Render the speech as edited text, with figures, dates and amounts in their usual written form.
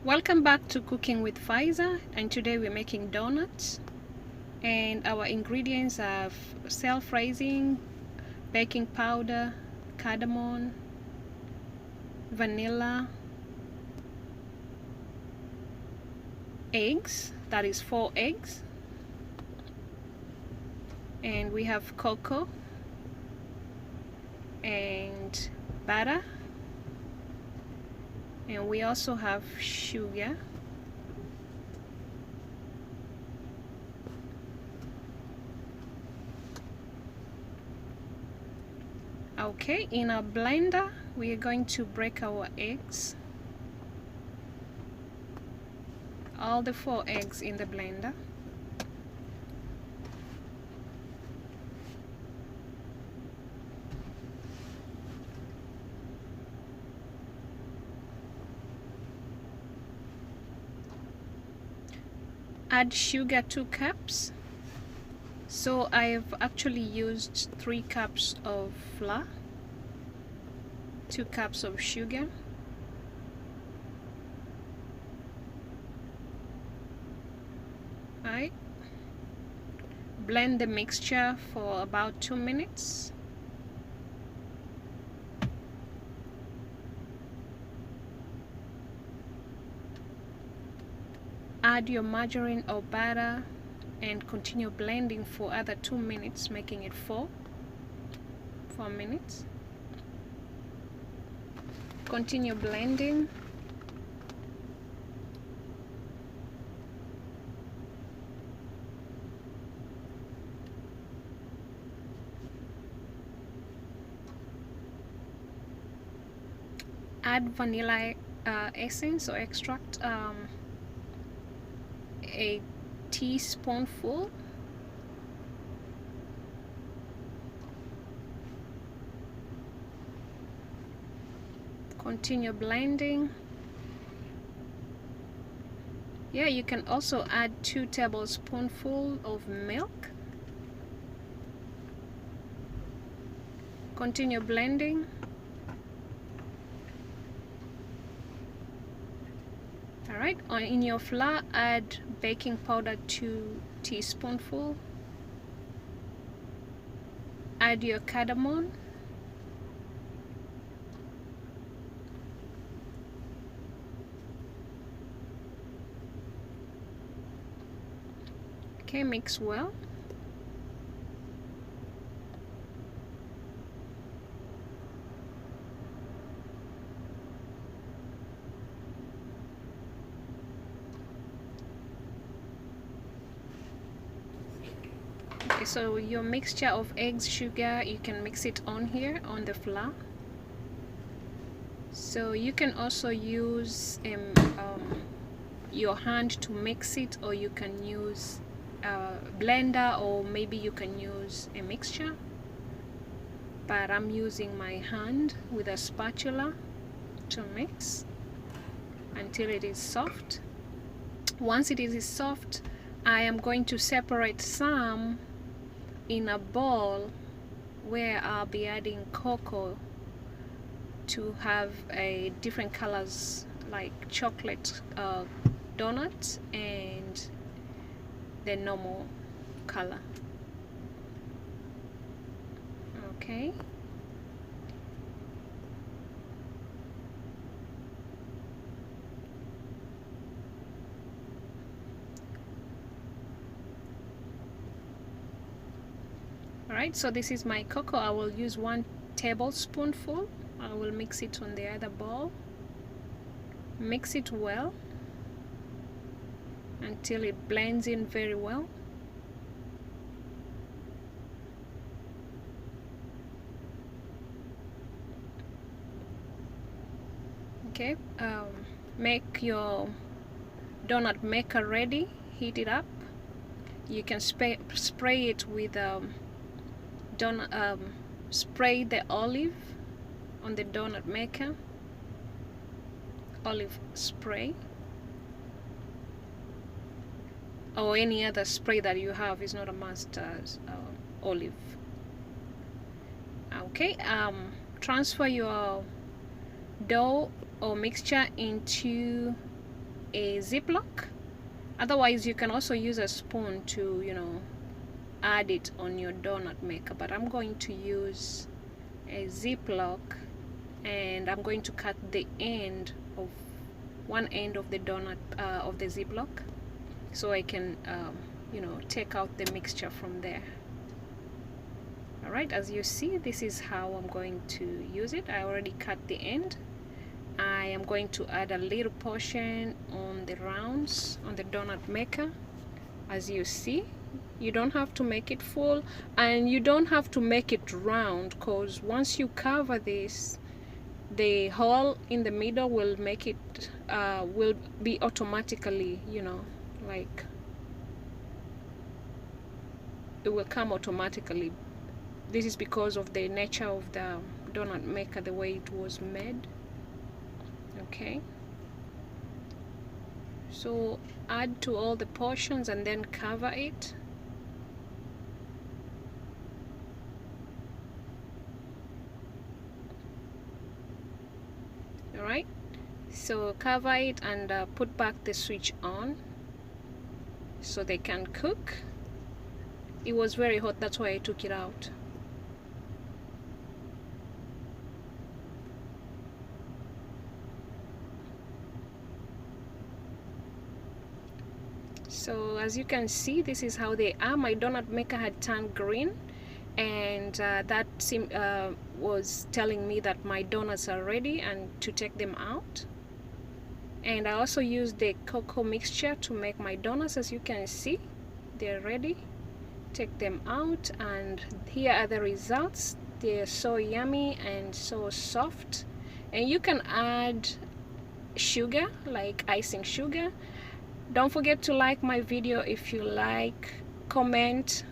Welcome back to Cooking with Pfizer, and today we're making donuts, and our ingredients are self-raising baking powder, cardamom, vanilla, eggs, that is 4 eggs, and we have cocoa and butter, and we also have sugar. Okay, in our blender we are going to break our eggs, all the 4 eggs in the blender. Add sugar 2 cups. So I've actually used 3 cups of flour, 2 cups of sugar, right? Blend the mixture for about 2 minutes. Add your margarine or butter and continue blending for other 2 minutes, making it 4 minutes. Continue blending. Add vanilla essence or extract, a teaspoonful. Continue blending. Yeah, you can also add 2 tablespoonfuls of milk. Continue blending. Alright, in your flour add baking powder 2 teaspoonfuls. Add your cardamom. Okay, mix well. Okay, so your mixture of eggs, sugar, you can mix it on here on the flour. So you can also use your hand to mix it, or you can use a blender, or maybe you can use a mixture, but I'm using my hand with a spatula to mix until it is soft. Once it is soft, I am going to separate some in a bowl where I'll be adding cocoa to have a different colors, like chocolate donuts and the normal color. Okay, alright, so this is my cocoa. I will use 1 tablespoonful. I will mix it on the other bowl. Mix it well until it blends in very well. Okay, make your donut maker ready. Heat it up. You can spray it with spray the olive on the donut maker, olive spray, or any other spray that you have. Is not a must. Olive. Okay, transfer your dough or mixture into a Ziploc. Otherwise you can also use a spoon to, you know, add it on your donut maker, but I'm going to use a Ziploc, and I'm going to cut the end of one end of the donut of the Ziploc, so I can you know, take out the mixture from there. Alright, as you see, this is how I'm going to use it. I already cut the end. I am going to add a little portion on the rounds on the donut maker. As you see, you don't have to make it full, and you don't have to make it round, because once you cover this, the hole in the middle will make it will be automatically, you know, like it will come automatically. This is because of the nature of the donut maker, the way it was made. Okay, so add to all the portions and then cover it. Alright, so cover it and put back the switch on so they can cook. It was very hot, that's why I took it out. So as you can see, this is how they are. My donut maker had turned green, and that was telling me that my donuts are ready and to take them out. And I also used the cocoa mixture to make my donuts. As you can see, they're ready. Take them out, and here are the results. They're so yummy and so soft. And you can add sugar, like icing sugar. Don't forget to like my video if you like, comment,